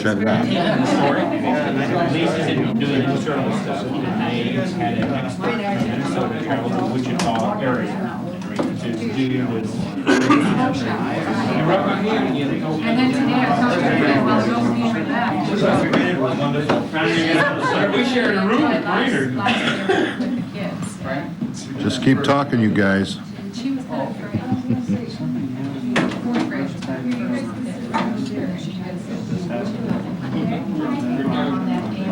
set it up. Lisa's been doing internal stuff, and they had an expert from Minnesota travel to the Wichita area to do this. You rub my hand again. And then today I talked to her while Josephine were back. It was wonderful. We shared a room with Rainer. With the kids. Right. Just keep talking, you guys. And she was kind of afraid. Fourth grade. She had on that age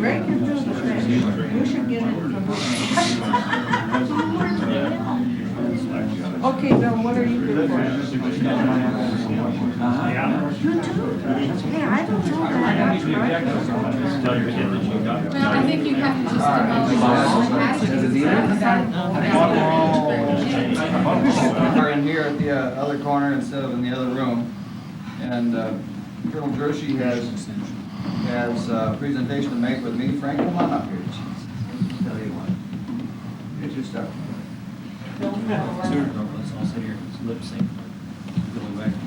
Great, you're doing the training. You should get it from Okay, Bill, what are you doing for? You too? Hey, I don't know that. Well, I think you have to just We're in here at the other corner instead of in the other room. And Colonel Drushy has a presentation to make with me. Frank, come on up here. Tell you what. Get your stuff.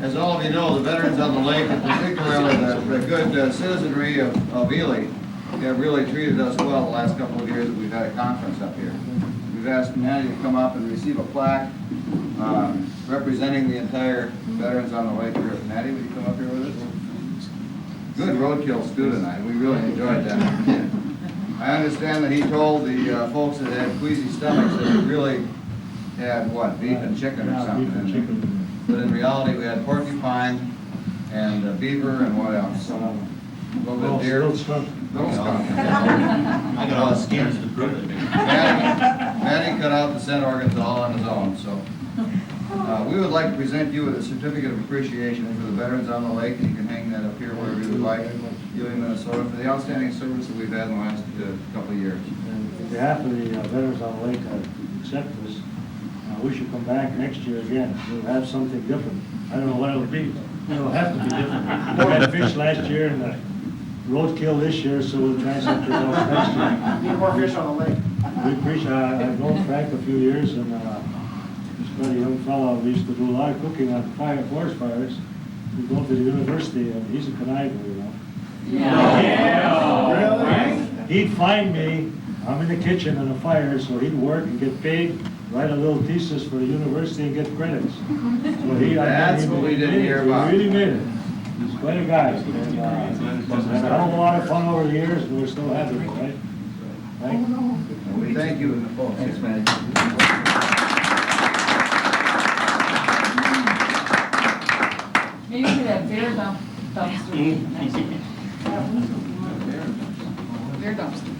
As all of you know, the veterans on the lake, and particularly the good citizenry of Ely, have really treated us well the last couple of years that we've had a conference up here. We've asked Maddie to come up and receive a plaque representing the entire veterans on the lake here. Maddie, would you come up here with us? Good roadkill stew tonight. We really enjoyed that. I understand that he told the folks that had queasy stomachs that he really had, what, beef and chicken or something. But in reality, we had porcupine and beaver and what else? A little bit of deer. Little skunk. I got all the skins to prove it. Manny cut out the scent organs all on his own, so. We would like to present you with a certificate of appreciation for the veterans on the lake, and you can hang that up here wherever you would like, Ely, Minnesota, for the outstanding service that we've had in the last couple of years. And on behalf of the veterans on the lake, I accept this. We should come back next year again. We'll have something different. I don't know what it'll be. It'll have to be different. We had fish last year and roadkill this year, so we'll try something else next year. Need more fish on the lake. We appreciate, I've known Frank a few years, and he's quite a young fellow. We used to do a lot of cooking on forest fires. We go to the university, and he's a conniver, you know. Yeah. He'd find me, I'm in the kitchen on a fire, so he'd work and get paid, write a little thesis for the university and get credits. So That's what we didn't hear about. He really made it. He's quite a guy. And had a lot of fun over the years, and we're still happy, right? Right? We thank you and the folks. Thanks, man. Maybe we could have beer dumpster. Beer dumpster.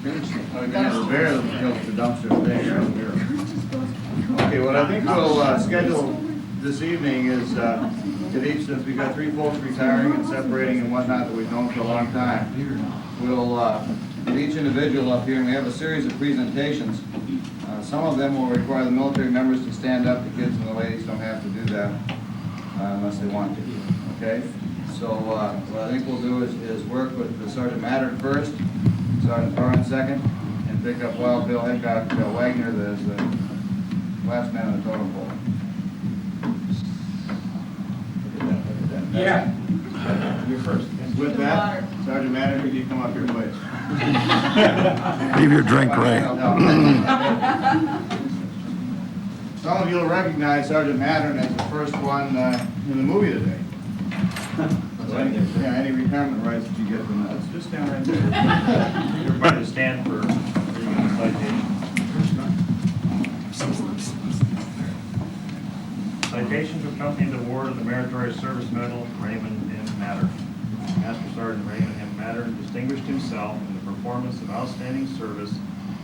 Bear goes to dumpster there. Okay, what I think we'll schedule this evening is, since we've got three folks retiring and separating and whatnot that we've known for a long time, we'll get each individual up here, and we have a series of presentations. Some of them will require the military members to stand up. The kids and the ladies don't have to do that unless they want to. Okay? So what I think we'll do is work with the Sergeant Matter first, Sergeant Thorne second, and pick up Wild Bill Hickok Wagner as the last man on the totem pole. Yeah. You're first. With that, Sergeant Matter, could you come up here, please? Leave your drink right. Some of you will recognize Sergeant Mattern as the first one in the movie today. So any retirement rights that you get from that, just stand right there. Everybody to stand for reading the citation. Citation to accompany the award of the Meritorious Service Medal, Raymond M. Matter. Master Sergeant Raymond M. Matter distinguished himself in the performance of outstanding service to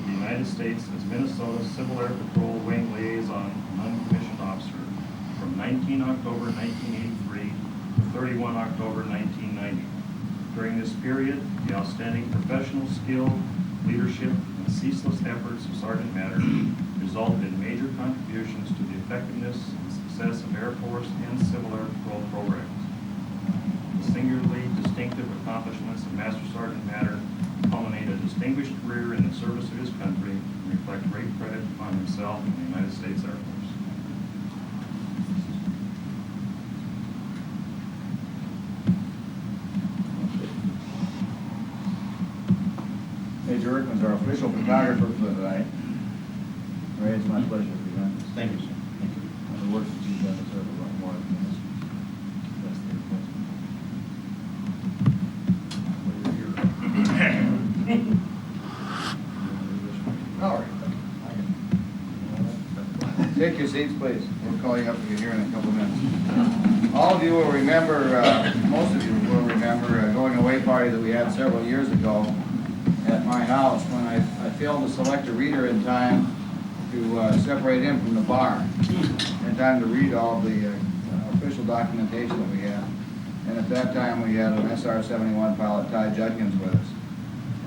the United States as Minnesota Civil Air Patrol Wing Liaison Non-Commissioned Officer from 19 October 1983 to 31 October 1990. During this period, the outstanding professional skill, leadership, and ceaseless efforts of Sergeant Matter resulted in major contributions to the effectiveness and success of Air Force and Civil Air Patrol programs. the singularly distinctive accomplishments of Master Sergeant Matter culminate a distinguished career in the service of his country and reflect great credit upon himself and the United States Air Force. Major Erkman's our official photographer for tonight. Ray, it's my pleasure to present this. Thank you, sir. Thank you. The work that you've done deserve a lot more than this. That's the request. All right. Take your seats, please. We'll call you up again here in a couple minutes. All of you will remember, most of you will remember a going away party that we had several years ago at my house when I failed to select a reader in time to separate him from the bar, in time to read all of the official documentation that we had. And at that time, we had an SR-71 pilot, Ty Judkins, with us.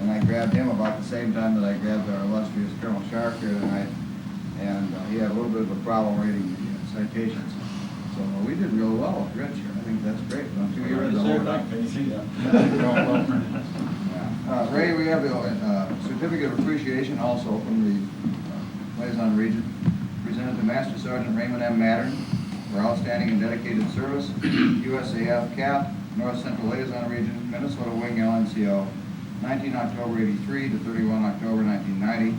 And I grabbed him about the same time that I grabbed our illustrious Colonel Sharp here tonight. And he had a little bit of a problem reading the citations. So we did real well with Rich here. I think that's great. Don't you hear it? Ray, we have a certificate of appreciation also from the Liaison Region, presented to Master Sergeant Raymond M. Mattern for outstanding and dedicated service, USAF CAP, North Central Liaison Region, Minnesota Wing LNCO, 19 October 83 to 31 October 1990.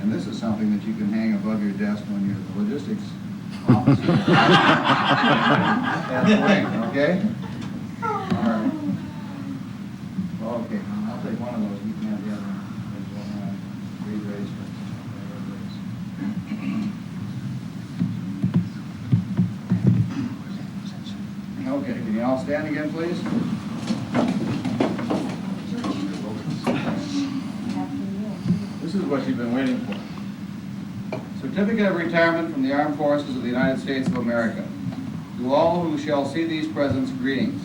And this is something that you can hang above your desk when you're the logistics officer at the wing, okay? All right. Okay, I'll take one of those. You can have the other one. Read raise first. Okay, can you all stand again, please? This is what you've been waiting for. Certificate of Retirement from the Armed Forces of the United States of America. To all who shall see these presents, greetings.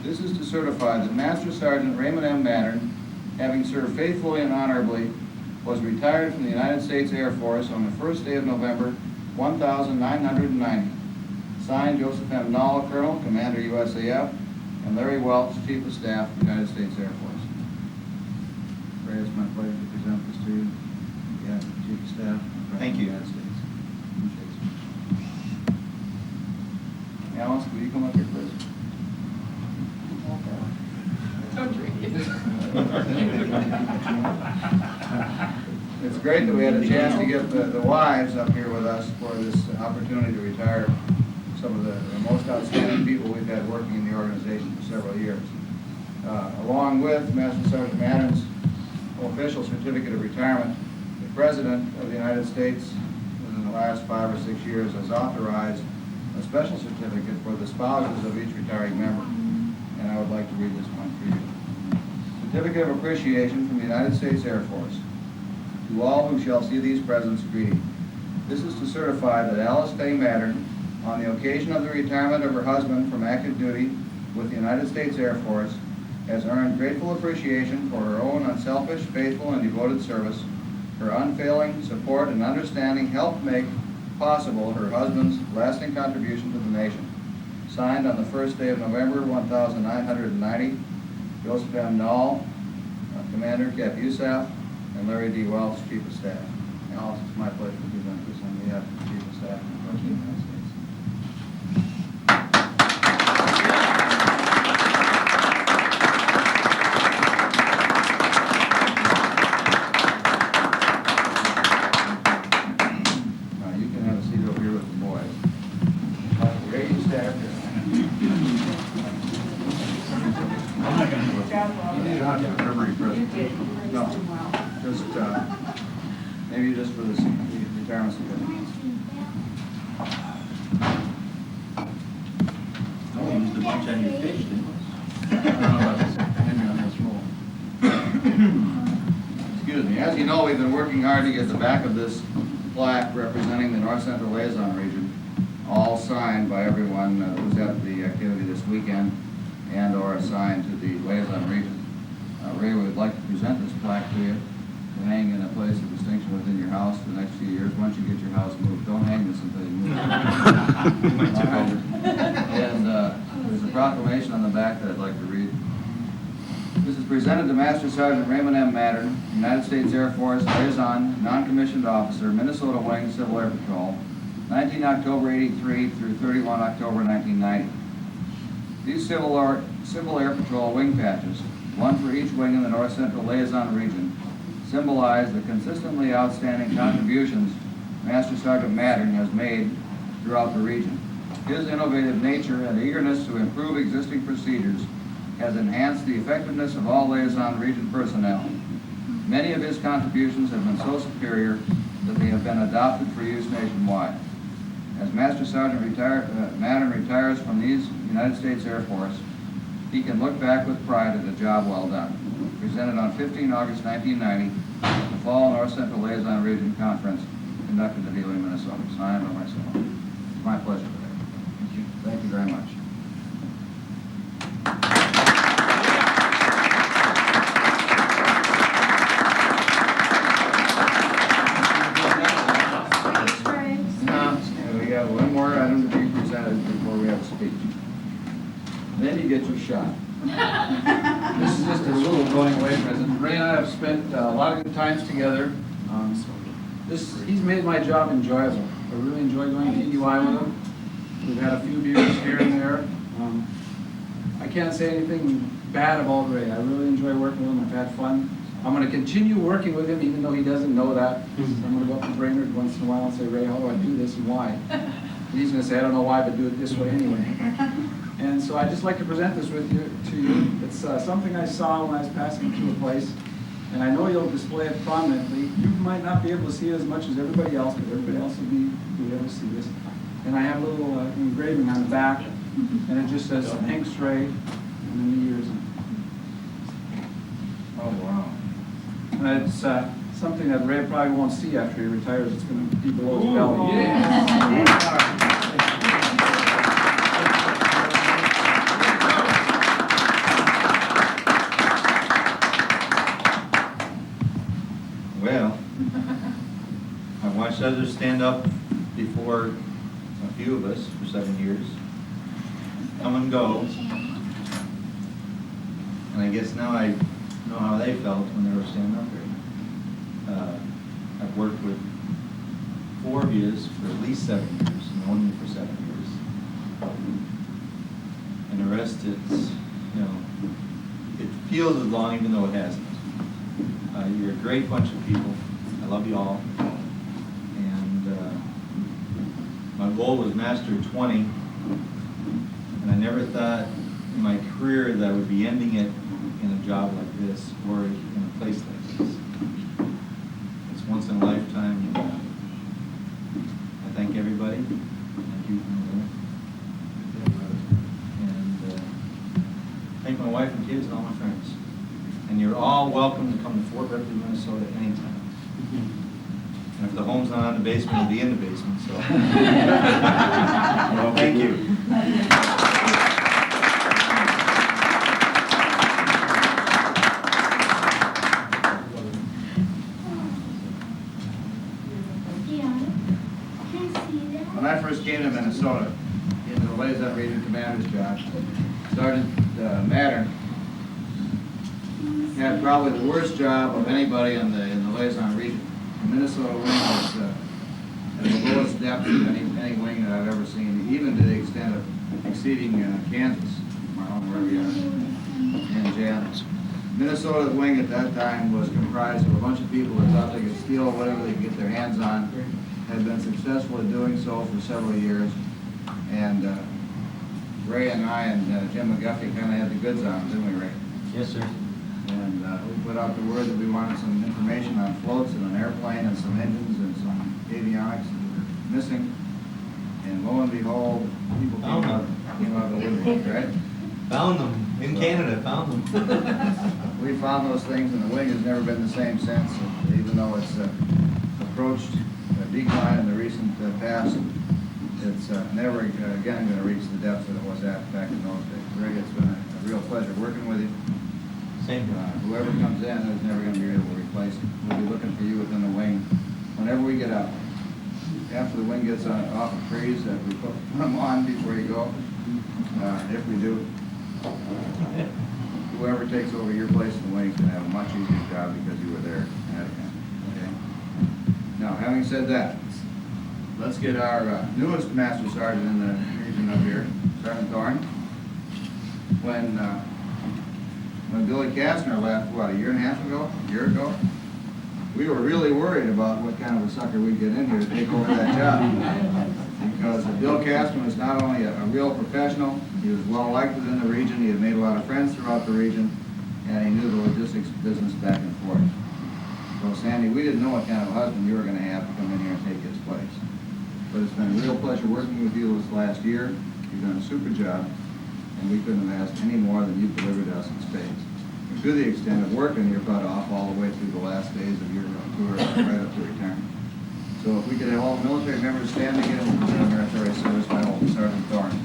This is to certify that Master Sergeant Raymond M. Mattern, having served faithfully and honorably, was retired from the United States Air Force on the first day of November, 1990. Signed, Joseph M. Nall, Colonel, Commander USAF, and Larry Welch, Chief of Staff, United States Air Force. Ray, it's my pleasure to present this to you. Yeah, Chief of Staff. Thank you. United States. Alice, will you come up here, please? It's great that we had a chance to get the wives up here with us for this opportunity to retire some of the most outstanding people we've had working in the organization for several years. Along with Master Sergeant Mattern's official certificate of retirement, the President of the United States in the last 5 or 6 years has authorized a special certificate for the spouses of each retiring member. And I would like to read this one for you. Certificate of Appreciation from the United States Air Force. To all who shall see these presents, greeting. This is to certify that Alice Faye Mattern, on the occasion of the retirement of her husband from active duty with the United States Air Force, has earned grateful appreciation for her own unselfish, faithful, and devoted service. Her unfailing support and understanding helped make possible her husband's lasting contribution to the nation. Signed on the first day of November, 1990, Joseph M. Nall, Commander, Cap USAF, and Larry D. Welch, Chief of Staff. Alice, it's my pleasure to present this on behalf of the Chief of Staff and the President of the United States. Now, you can have a seat over here with the boys. Ray, you stand up here. No, just, maybe just for the retirement certificate. I used a bunch on your face, didn't you? Excuse me. As you know, we've been working hard to get the back of this plaque representing the North Central Liaison Region all signed by everyone who's at the activity this weekend and or assigned to the Liaison Region. Ray would like to present this plaque to you to hang in a place of distinction within your house for the next few years. Once you get your house moved, don't hang this until you move. And there's a proclamation on the back that I'd like to read. This is presented to Master Sergeant Raymond M. Mattern, United States Air Force Liaison, Non-Commissioned Officer, Minnesota Wing, Civil Air Patrol, 19 October 83 through 31 October 1990. These Civil Air Patrol wing patches, one for each wing in the North Central Liaison region, symbolize the consistently outstanding contributions Master Sergeant Mattern has made throughout the region. His innovative nature and eagerness to improve existing procedures has enhanced the effectiveness of all liaison region personnel. Many of his contributions have been so superior that they have been adopted for use nationwide. As Master Sergeant Mattern retires from the United States Air Force, he can look back with pride at a job well done. Presented on 15 August 1990 at the Fall North Central Liaison Region Conference conducted at Ely, Minnesota. Signed by myself. It's my pleasure today. Thank you very much. We got one more item to be presented before we have a speech. Then you get your shot. This is just a little going away present. Ray and I have spent a lot of good times together. He's made my job enjoyable. I really enjoy going to EUI with him. We've had a few beers here and there. I can't say anything bad about Ray. I really enjoy working with him. I've had fun. I'm going to continue working with him even though he doesn't know that. I'm going to go up to Brainerd once in a while and say, Ray, how do I do this and why? And he's going to say, I don't know why, but do it this way anyway. And so I'd just like to present this to you. It's something I saw when I was passing through a place, and I know you'll display it prominently. You might not be able to see it as much as everybody else, but everybody else will be able to see this. And I have a little engraving on the back, and it just says, thanks, Ray, and then the years. Oh, wow. And it's something that Ray probably won't see after he retires. It's going to be below his belly. Well, I've watched others stand up before a few of us for 7 years, come and go, and I guess now I know how they felt when they were standing up there. I've worked with 4 of you for at least 7 years, and known you for 7 years. And the rest, it's, it feels as long even though it hasn't. You're a great bunch of people. I love you all. And my goal was Master 20, and I never thought in my career that I would be ending it in a job like this or in a place like this. It's once in a lifetime. I thank everybody. Thank you. And thank my wife and kids and all my friends. And you're all welcome to come to Fort Ripley, Minnesota anytime. And if the home's not on the basement, it'll be in the basement, so. Well, thank you. When I first came to Minnesota, into the Liaison Region Commander's job, Sergeant Mattern had probably the worst job of anybody in the Liaison Region. The Minnesota wing was at the lowest depth of any wing that I've ever seen, even to the extent of exceeding Kansas, my home wherever you are, and Janus. Minnesota's wing at that time was comprised of a bunch of people that thought they could steal whatever they could get their hands on, had been successful at doing so for several years, and Ray and I and Jim McGuffey kind of had the goods on, didn't we, Ray? Yes, sir. And we put out the word that we wanted some information on floats and an airplane and some engines and some avionics that were missing. And lo and behold, people came out of the woodwork, right? Found them in Canada, found them. We found those things, and the wing has never been the same since, even though it's approached a decline in the recent past. It's never again going to reach the depths that it was at back in those days. Greg, it's been a real pleasure working with you. Same here. Whoever comes in is never going to be able to replace it. We'll be looking for you within the wing whenever we get out. after the wind gets off the trees, that we put them on before you go. If we do, whoever takes over your place in the wing's gonna have a much easier job because you were there ahead of time, okay? Now, having said that, let's get our newest Master Sergeant in the region up here, Sergeant Thorne. When Billy Kastner left, what, a year and a half ago, a year ago, we were really worried about what kind of a sucker we'd get in here to take over that job. Because Bill Kastner was not only a real professional, he was well liked within the region, he had made a lot of friends throughout the region, and he knew the logistics business back and forth. So Sandy, we didn't know what kind of a husband you were going to have to come in here and take his place. But it's been a real pleasure working with you this last year. You've done a super job, and we couldn't have asked any more than you've delivered us in spades. To the extent of working your butt off all the way through the last days of your tour right up to retirement. So if we could have all the military members stand again for the military service medal, Sergeant Thorne.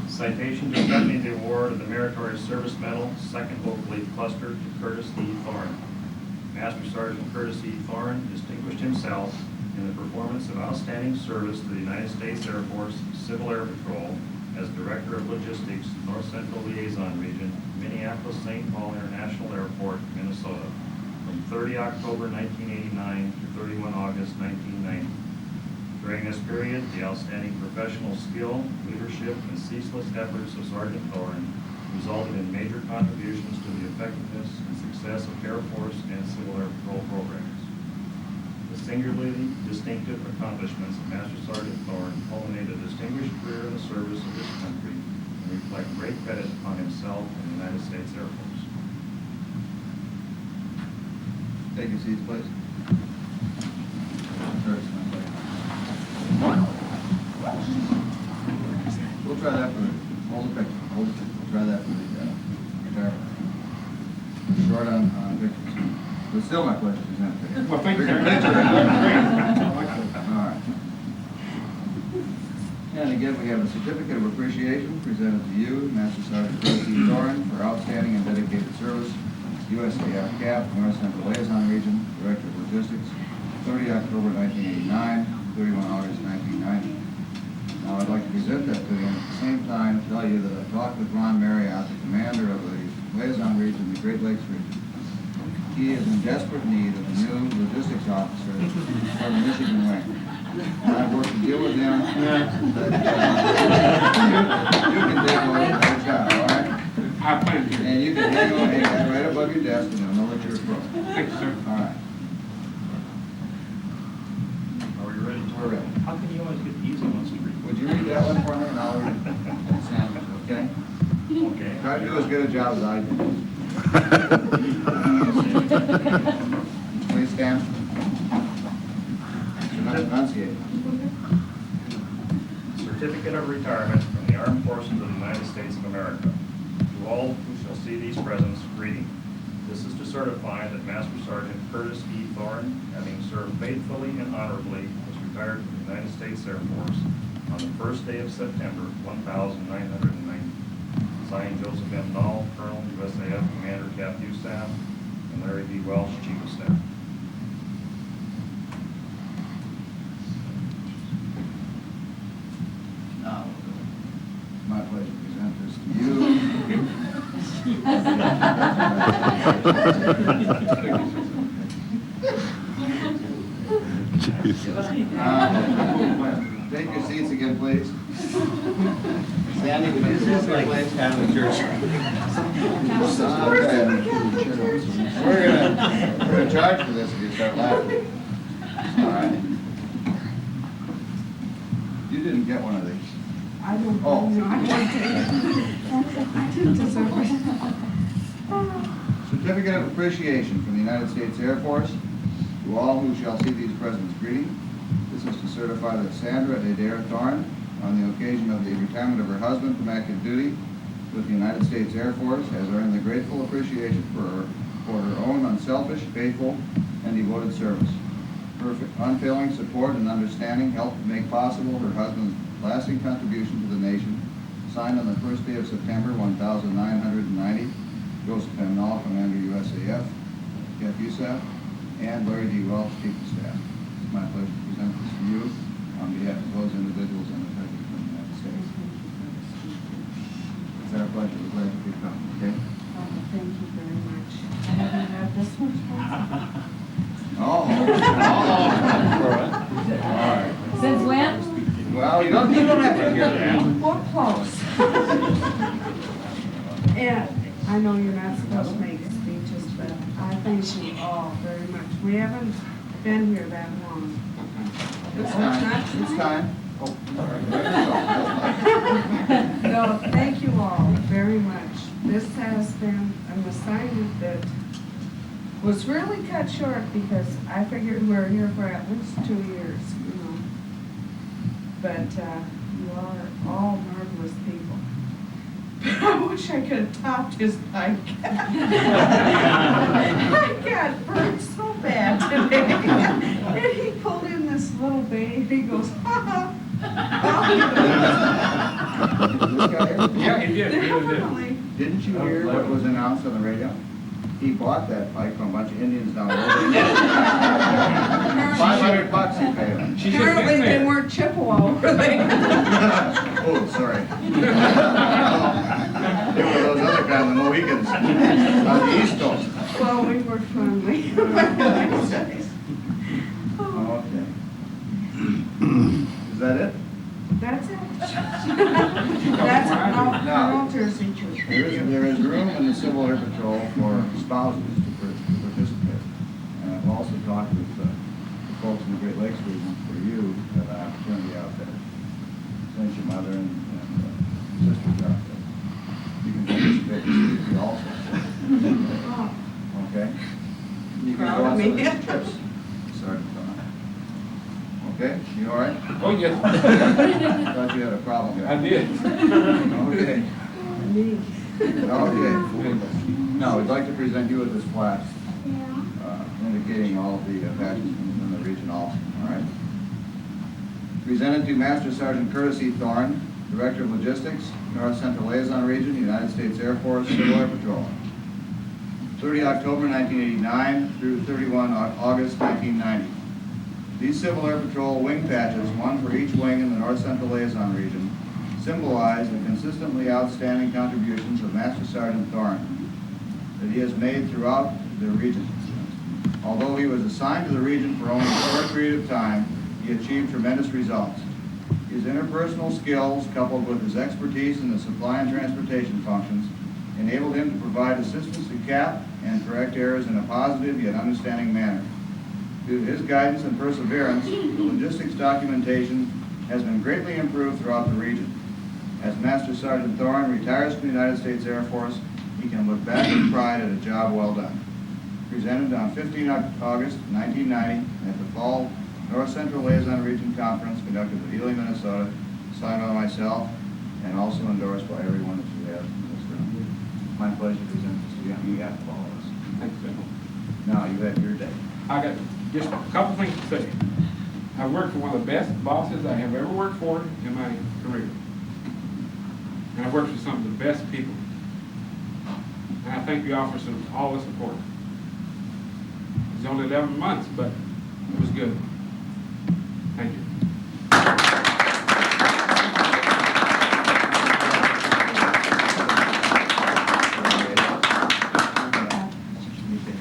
Citation to accompany the award of the Meritorious Service Medal, 2nd Oak Leaf Cluster, to Curtis E. Thorne. Master Sergeant Curtis E. Thorne distinguished himself in the performance of outstanding service to the United States Air Force Civil Air Patrol as Director of Logistics, North Central Liaison Region, Minneapolis-St. Paul International Airport, Minnesota, from 30 October 1989 to 31 August 1990. During this period, the outstanding professional skill, leadership, and ceaseless efforts of Sergeant Thorne resulted in major contributions to the effectiveness and success of Air Force and Civil Air Patrol programs. The singularly distinctive accomplishments of Master Sergeant Thorne culminate a distinguished career in the service of this country and reflect great credit upon himself and the United States Air Force. Take your seats, please. We'll try that for the, hold the picture, hold the picture. We'll try that for the retirement. Short on pictures. But still my pleasure to present it to you. Well, thank you. Bigger picture. All right. And again, we have a certificate of appreciation presented to you, Master Sergeant Curtis E. Thorne, for outstanding and dedicated service, USAF CAP, North Central Liaison Region, Director of Logistics, 30 October 1989, 31 August 1990. Now I'd like to present that to you and at the same time tell you that I talked with Ron Marriott, the commander of the Liaison Region, the Great Lakes Region. He is in desperate need of a new logistics officer for the Michigan wing. And I've worked to deal with him. You can take over that job, all right? And you can hang on that right above your desk and they'll know that you're a pro. Thank you, sir. All right, Are we ready? we're ready. How can you always get the easy ones to read? Would you read that one for me and I'll read it? Sam, okay? Okay. Try to do as good a job as I do. Please stand. Enunciate. Certificate of Retirement from the Armed Forces of the United States of America. To all who shall see these presents, greeting. This is to certify that Master Sergeant Curtis E. Thorne, having served faithfully and honorably, was retired from the United States Air Force on the first day of September, 1990. Signed, Joseph M. Dahl, Colonel, USAF Commander, Cap USAF, and Larry B. Welsh, Chief of Staff. Now, it's my pleasure to present this to you. Take your seats again, please. Sandy, would you sit there, please? We're gonna charge for this if you start laughing. All right. You didn't get one of these. I don't Oh. know. I didn't deserve it. Certificate of Appreciation from the United States Air Force. To all who shall see these presents, greeting. This is to certify that Sandra Adair Thorne, on the occasion of the retirement of her husband from active duty with the United States Air Force, has earned the grateful appreciation for her own unselfish, faithful, and devoted service. Her unfailing support and understanding helped make possible her husband's lasting contribution to the nation. Signed on the first day of September, 1990, Joseph M. Dahl, Commander, USAF, Cap USAF, and Larry D. Welch, Chief of Staff. It's my pleasure to present this to you on behalf of those individuals and the President of the United States. It's our pleasure. We're glad you could come, okay? Oh, thank you very much. I haven't had this much fun. Oh. All right. Since when? Well, you don't have to hear that. We're close. And I know you're not supposed to make speeches, but I thank you all very much. We haven't been here that long. It's time. It's time. No, thank you all very much. This has been an assignment that was really cut short because I figured we were here for at least 2 years, you know. But you are all marvelous people. I wish I could have topped his bike. I got burned so bad today. And he pulled in this little baby, he goes, ha Yeah, he did. Definitely. Didn't you hear what was announced on the radio? He bought that bike from a bunch of Indians down the road. $500 he paid him. Apparently they weren't Chippewa, were they? Oh, sorry. They were those other guys, the Mohicans, on the East Coast. Well, we were friendly. Okay. Is that it? That's it. That's all Jersey Church. There is room in the Civil Air Patrol for spouses to participate. And I've also talked with the folks in the Great Lakes region for you that have an opportunity out there. Since your mother and sisters are out there. You can participate in CDP also. Okay? You can go Proud on of some of me. these trips. Sergeant Don. Okay, you all right? Oh, yes. Thought you had a problem there. I did. Okay. Me. Okay. Now, we'd like to present you with this plaque indicating all of the patches from the region also, all right? Presented to Master Sergeant Curtis E. Thorne, Director of Logistics, North Central Liaison Region, United States Air Force, Civil Air Patrol. 30 October 1989 through 31 August 1990. These Civil Air Patrol wing patches, one for each wing in the North Central Liaison Region, symbolize the consistently outstanding contributions of Master Sergeant Thorne that he has made throughout the region. Although he was assigned to the region for only a short period of time, he achieved tremendous results. His interpersonal skills, coupled with his expertise in the supply and transportation functions, enabled him to provide assistance to cap and correct errors in a positive yet understanding manner. Due to his guidance and perseverance, the logistics documentation has been greatly improved throughout the region. As Master Sergeant Thorne retires from the United States Air Force, he can look back with pride at a job well done. Presented on 15 August 1990 at the Fall North Central Liaison Region Conference conducted in Ely, Minnesota, signed by myself and also endorsed by everyone that you have in this room. My pleasure to present this to you on behalf of all of us. Thanks, sir. Now, you have your day. I got just a couple things to say. I worked for one of the best bosses I have ever worked for in my career. And I worked for some of the best people. And I thank you all for all the support. It was only 11 months, but it was good. Thank you.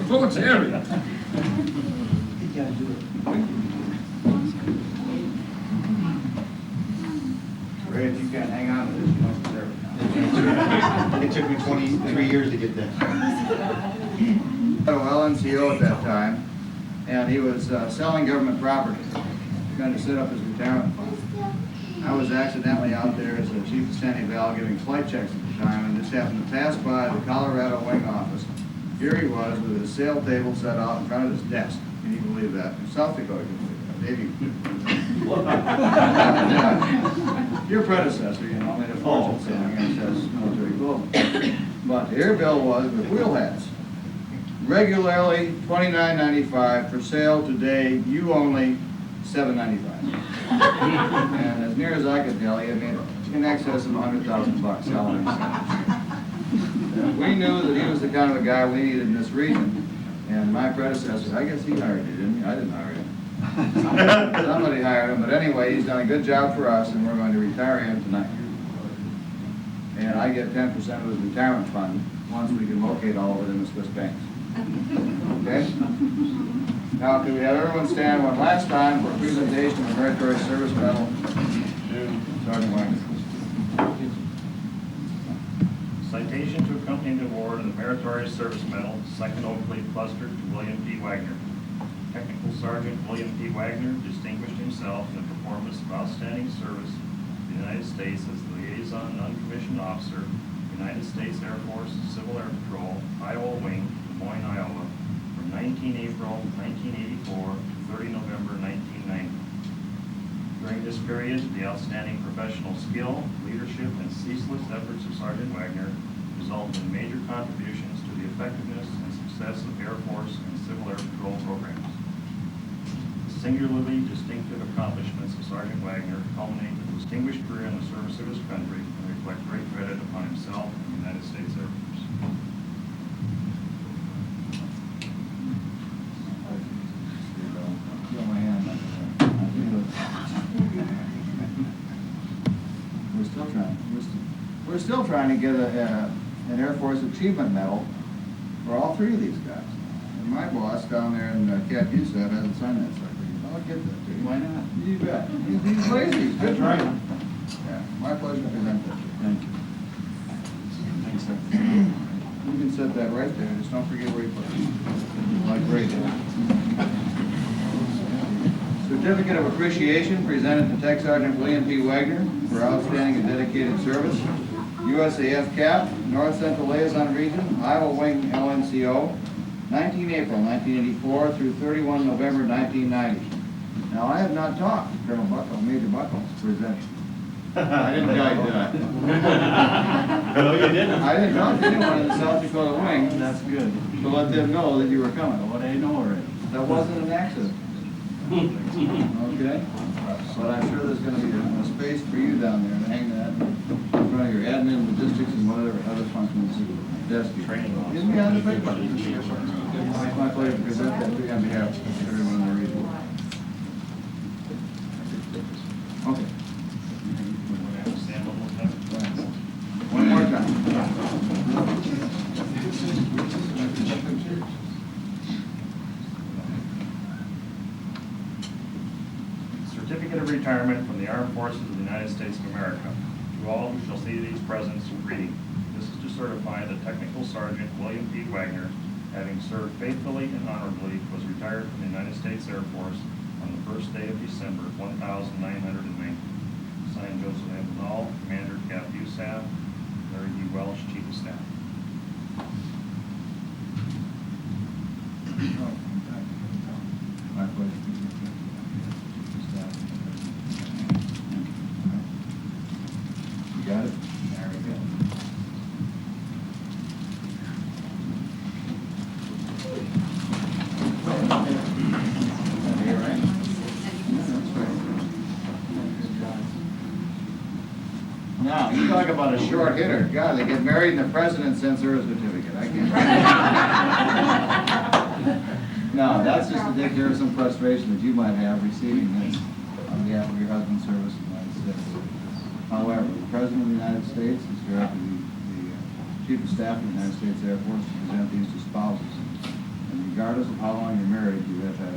Oh, Jerry. Ray, if you can't hang on to this, you don't deserve it. It took me 23 years to get that. Well, NCO at that time, and he was selling government property, trying to set up his retirement fund. I was accidentally out there as the chief of Sandy Val giving flight checks at the time, and just happened to pass by the Colorado wing office. Here he was with his sale table set out in front of his desk. Can you believe that? In South Dakota, can you believe that? Maybe. Your predecessor, you know, made a fortune selling against us military global. But here Bill was with wheel hats. Regularly $29.95 for sale today. You only $7.95. And as near as I could tell, he had made in excess of $100,000 selling himself. We knew that he was the kind of a guy we needed in this region. And my predecessor, I guess he hired you, didn't he? I didn't hire him. Somebody hired him, but anyway, he's done a good job for us, and we're going to retire him tonight. And I get 10% of his retirement fund once we can locate all of it in the Swiss banks. Okay? Now, can we have everyone stand one last time for a presentation of meritorious service medal to Sergeant Wagner? Citation to accompany the award of the Meritorious Service Medal, 2nd Oak Leaf Cluster, to William P. Wagner. Technical Sergeant William P. Wagner distinguished himself in the performance of outstanding service to the United States as the liaison non-commissioned officer, United States Air Force Civil Air Patrol, Iowa Wing, Des Moines, Iowa, from 19 April 1984 to 30 November 1990. During this period, the outstanding professional skill, leadership, and ceaseless efforts of Sergeant Wagner resulted in major contributions to the effectiveness and success of Air Force and Civil Air Patrol programs. The singularly distinctive accomplishments of Sergeant Wagner culminate in a distinguished career in the service of his country and reflect great credit upon himself and the United States Air Force. Feel my hand. We're still trying to get an Air Force Achievement Medal for all three of these guys. And my boss down there in Cap Youssef hasn't signed that sucker. I'll get that to you. Why not? You bet. He's lazy. He's good. Right. Yeah, my pleasure to present that to you. Thank you. Thanks, sir. You can set that right there. Just don't forget where you put it. Like right there. Certificate of Appreciation presented to Tech Sergeant William P. Wagner for outstanding and dedicated service. USAF CAP, North Central Liaison Region, Iowa Wing LNCO, 19 April 1984 through 31 November 1990. Now, I have not talked to Colonel Buckle, Major Buckles, present. I didn't tell you, did I? No, you didn't. I didn't talk to anyone in the South Dakota Wing That's good. to let them know that you were coming. What I know already. That wasn't an accident. Okay? But I'm sure there's gonna be a space for you down there to hang that in front of your admin, logistics, and whatever other functions desk. Training officer. Give me on the paper. It's my pleasure to present that to you on behalf of everyone in the region. Okay. Stand one more time. One more time. Certificate of Retirement from the Armed Forces of the United States of America. To all who shall see these presents, reading. This is to certify that Technical Sergeant William P. Wagner, having served faithfully and honorably, was retired from the United States Air Force on the first day of December 1990. Signed, Joseph M. Null, Commander Cap USAF, Larry D. Welsh, Chief of Staff. My pleasure. You got it? There we go. Here, right? That's right. Now, you talk about a short hitter. God, they get married and the president sends her a certificate. I can't. No, that's just to take care of some frustration that you might have receiving this on behalf of your husband's service in the United States. However, the President of the United States is directed the Chief of Staff of the United States Air Force to present these to spouses. And regardless of how long you're married, you have had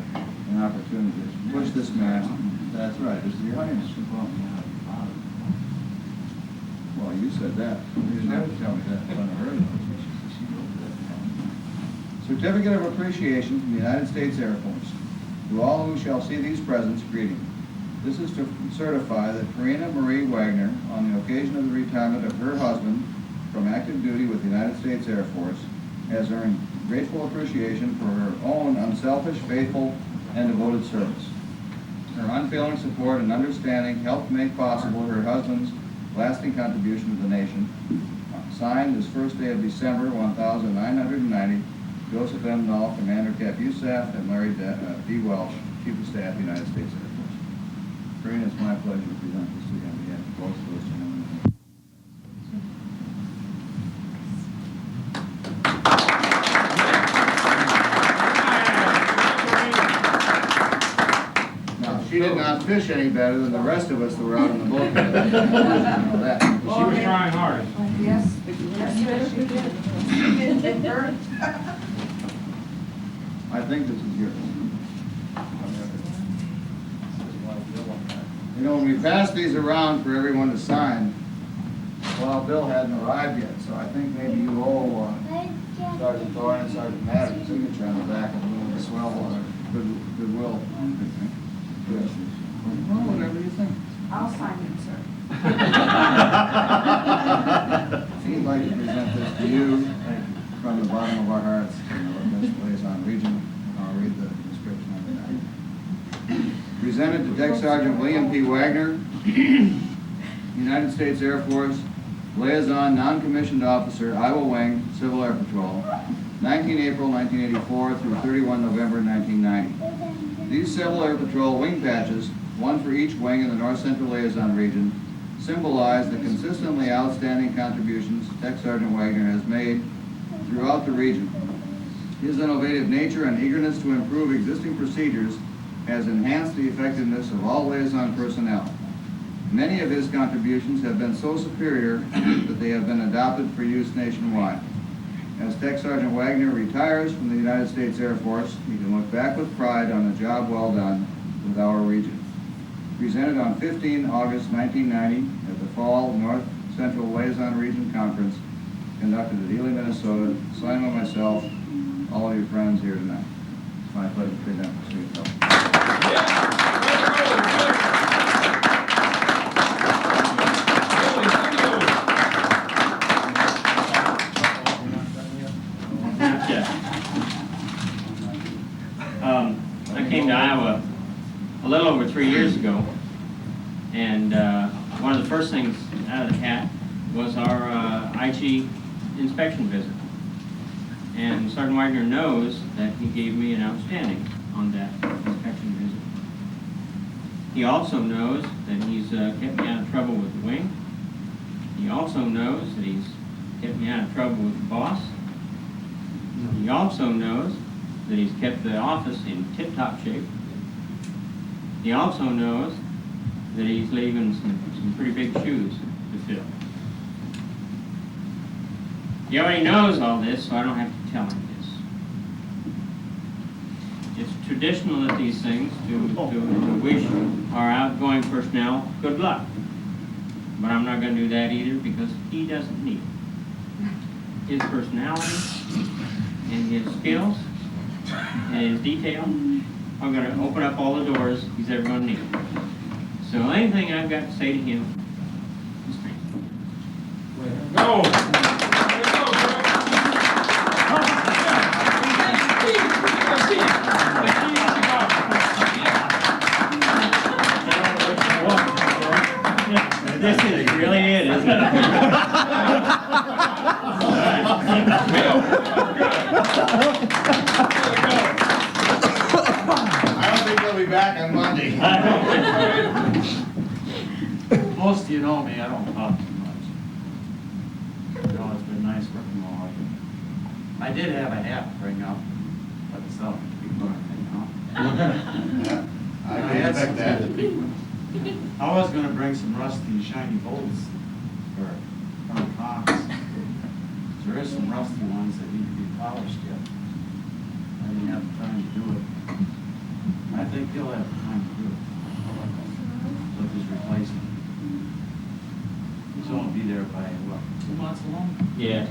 an opportunity to push this man. That's right, this is your honeymoon. Well, you said that. You didn't have to tell me that in front of her. Certificate of Appreciation from the United States Air Force. To all who shall see these presents, greeting. This is to certify that Karina Marie Wagner, on the occasion of the retirement of her husband from active duty with the United States Air Force, has earned grateful appreciation for her own unselfish, faithful, and devoted service. Her unfailing support and understanding helped make possible her husband's lasting contribution to the nation. Signed this first day of December 1990, Joseph M. Null, Commander Cap USAF, and Larry D. Welsh, Chief of Staff, United States Air Force. Karina, it's my pleasure to present this to you on behalf of both of those gentlemen. She did not fish any better than the rest of us that were out in the boat. You know that. She was trying hard. Yes, yes, she did. She did her. I think this is yours. You know, when we passed these around for everyone to sign, well, Bill hadn't arrived yet, so I think maybe you owe Sergeant Thorne and Sergeant Madden's signature on the back of a little swell or goodwill. Well, whatever you think. I'll sign it, sir. We'd like to present this to you from the bottom of our hearts, Northwest Liaison Region. I'll read the description of it. Presented to Deck Sergeant William P. Wagner, United States Air Force, Liaison Non-Commissioned Officer, Iowa Wing, Civil Air Patrol, 19 April 1984 through 31 November 1990. These Civil Air Patrol wing patches, one for each wing in the North Central Liaison Region, symbolize the consistently outstanding contributions Tech Sergeant Wagner has made throughout the region. His innovative nature and eagerness to improve existing procedures has enhanced the effectiveness of all liaison personnel. Many of his contributions have been so superior that they have been adopted for use nationwide. As Tech Sergeant Wagner retires from the United States Air Force, he can look back with pride on a job well done with our region. Presented on 15 August 1990 at the Fall North Central Liaison Region Conference conducted at Ely, Minnesota, signed by myself, all of your friends here tonight. It's my pleasure to present this to you. I came to Iowa a little over 3 years ago, and one of the first things out of the hat was our IG inspection visit. And Sergeant Wagner knows that he gave me an outstanding on that inspection visit. He also knows that he's kept me out of trouble with the wing. He also knows that he's kept me out of trouble with the boss. He also knows that he's kept the office in tip-top shape. He also knows that he's leaving some pretty big shoes to fill. He already knows all this, so I don't have to tell him this. It's traditional at these things to wish our outgoing personnel good luck. But I'm not going to do that either because he doesn't need it. His personality and his skills and his detail are going to open up all the doors he's ever going to need. So anything I've got to say to him is thank you. Go! This is really it, isn't it? I don't think he'll be back on Monday. Most of you know me, I don't talk too much. You know, it's been nice working all of you. I did have a hat to bring up, but it's not to be fun, you know? I can expect that. I was gonna bring some rusty shiny bolts for front box. There is some rusty ones that need to be polished yet. I didn't have the time to do it. I think he'll have time to do it with his replacement. He's gonna be there by, what, 2 months alone? Yeah.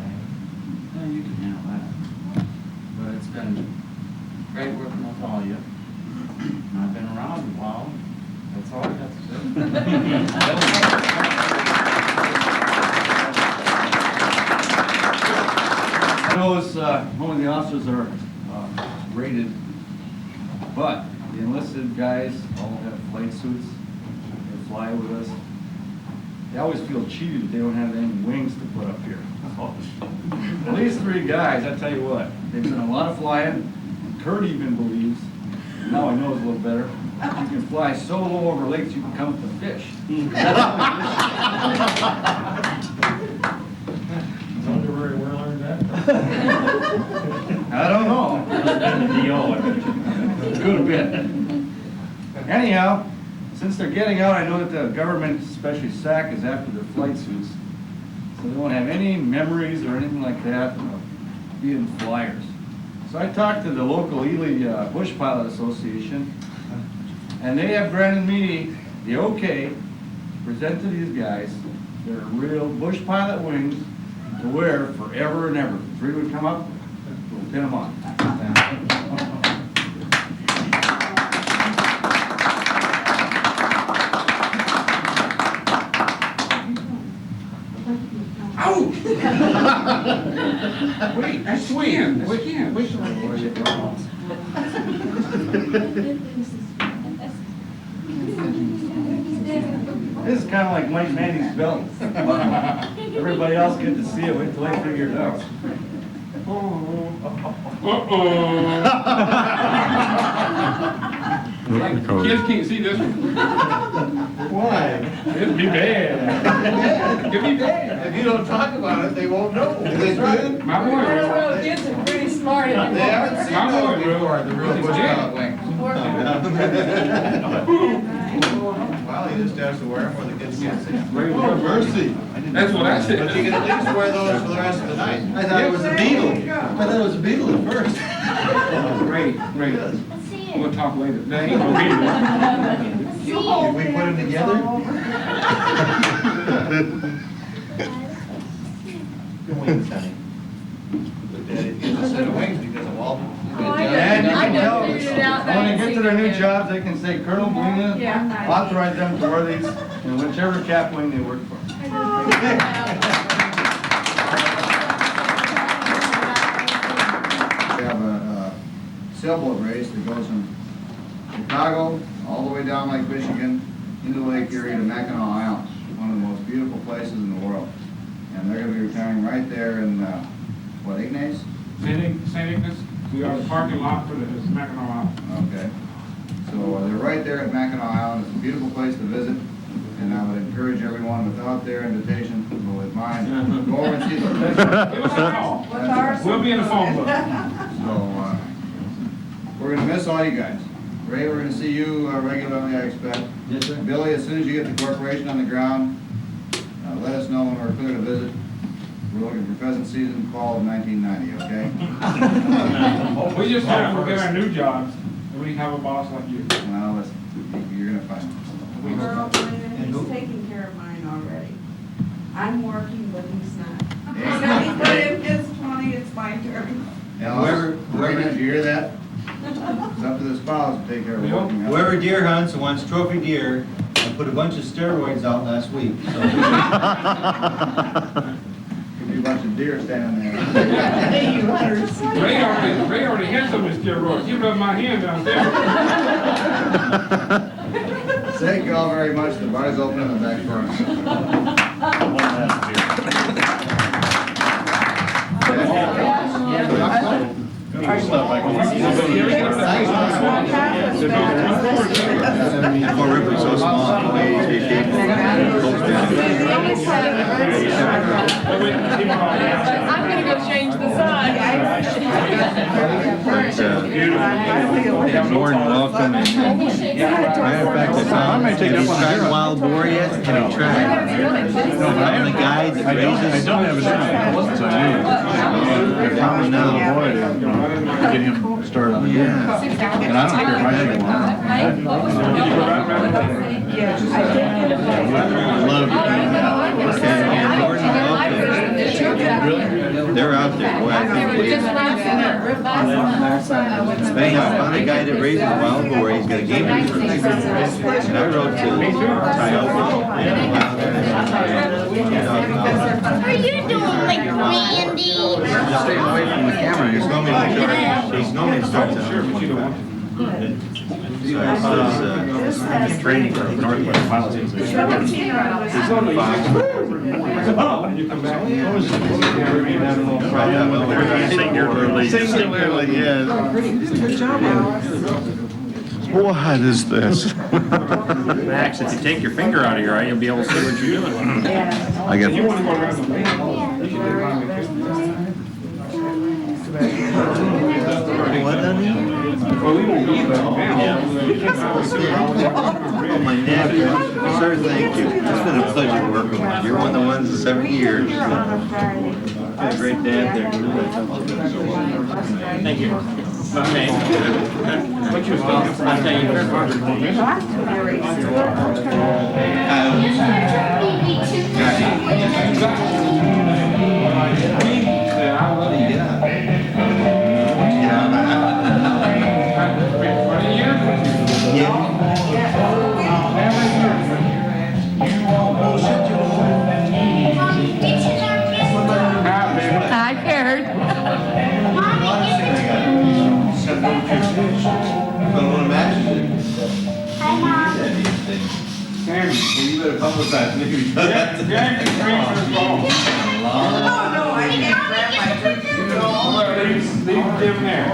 Yeah, you can handle that. But it's been great working with all of you. And I've been around a while. That's all I have to say. I know it's, only the officers are rated, but the enlisted guys all have flight suits. They fly with us. They always feel cheated that they don't have any wings to put up here. Well, these three guys, I tell you what, they've done a lot of flying. Kurt even believes, now I know it's a little better, you can fly so low over lakes you can count the fish. I wonder where we learned that. I don't know. Could have been. Anyhow, since they're getting out, I know that the government, especially SAC, is after their flight suits. So they won't have any memories or anything like that of being flyers. So I talked to the local Ely Bush Pilot Association, and they have granted me the okay to present to these guys their real Bush Pilot wings to wear forever and ever. If the three would come up, we'll pin them on. Wait, I swim. Wait. This is kind of like Mike Manning's belt. Everybody else get to see it, wait till they figure it out. Kids can't see this one. Why? It'd be bad. It'd be bad. If you don't talk about it, they won't know. Is it good? My boy will. Kids are pretty smart. They haven't seen My those boy before, the real Bush Pilot wings. Well, you just have to wear them where the kids can't see them. Oh, mercy. That's what I said. But you can at least wear those for the rest of the night. I thought it was a beetle. I thought it was a beetle at first. Great. We'll talk later. That ain't no beating. Did we put them together? The wings, honey. Look, Daddy, you just said the wings because of all. I And you can tell, figured it out. when they get to their new jobs, they can say, Colonel Blina, Yeah. authorize them to wear these in whichever cap wing they work for. We have a sailboat race that goes from Chicago all the way down Lake Michigan into Lake Erie to Mackinac Island, one of the most beautiful places in the world. And they're going to be retiring right there in, Ignace? St. Ignace, we are the parking lot for the Mackinac Island. Okay. So they're right there at Mackinac Island. It's a beautiful place to visit. And I would encourage everyone, without their invitation, or with mine, go over and see them. Give us a call. We'll be in the phone book. So, we're gonna miss all you guys. Ray, we're gonna see you regularly, I expect. Yes, sir. Billy, as soon as you get the corporation on the ground, let us know when we're clear to visit. We're looking for pheasant season, fall of 1990, okay? We just have to get our new jobs, and we have a boss like you. Well, you're gonna find them. Earl, he's taking care of mine already. I'm working, but he's not. Yeah. So he put in his 20, it's my turn. Whoever, did you hear that? It's up to the spouse to take care of working. Whoever deer hunts and wants trophy deer, I put a bunch of steroids out last week, so. Could be a bunch of deer standing there. Ray already had some of his steroids. You rubbed my hand down there. Thank you all very much. The bar's open in the back corner. Poor Ripley's so small. I'm gonna go change the sign. More than welcome. Matter of fact, I found, have you tried wild boar yet? Have you tried? I'm the guy that raises. I don't have his name. I found another boy to get him started on the game. And I don't care if I have one. Love it. Okay, and Gordon Wilkins, they're out there. Boy, I think they have found a guy that raises wild boar. He's got a game reserve. And I wrote to Tioga. What are you doing, like Randy? Just stay away from the camera. He's normally starts at 125. So his training for Northwest Pilots is Singularly, yes. What is this? Max, if you take your finger out of your eye, you'll be able to see what you're doing. I got You want to go around the lake? You should do it around the What, honey? Well, we won't eat that now. Oh, my nephew. Sir, thank you. It's been a pleasure working with you. You're one of the ones in 7 years. Here on a Friday. Been a great dad there. Thank you. Okay. What you I'll tell you very much. I cared. Sammy, You better publicize me. Jack is transferred ball. Leave them there.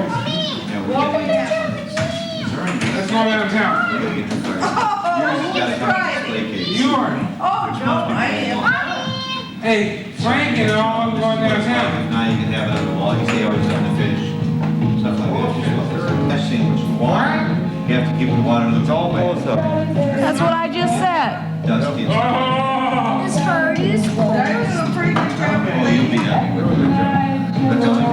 Let's go out of town. You are. Hey, Frank and all going downtown. Now you can have it on the wall, you see how it's on the fish, stuff like that. That's thing which is water. You have to keep the water in the hallway. That's what I just said. Dust gets. Oh! This hurt is cold. Oh, you'll be happy with it. But don't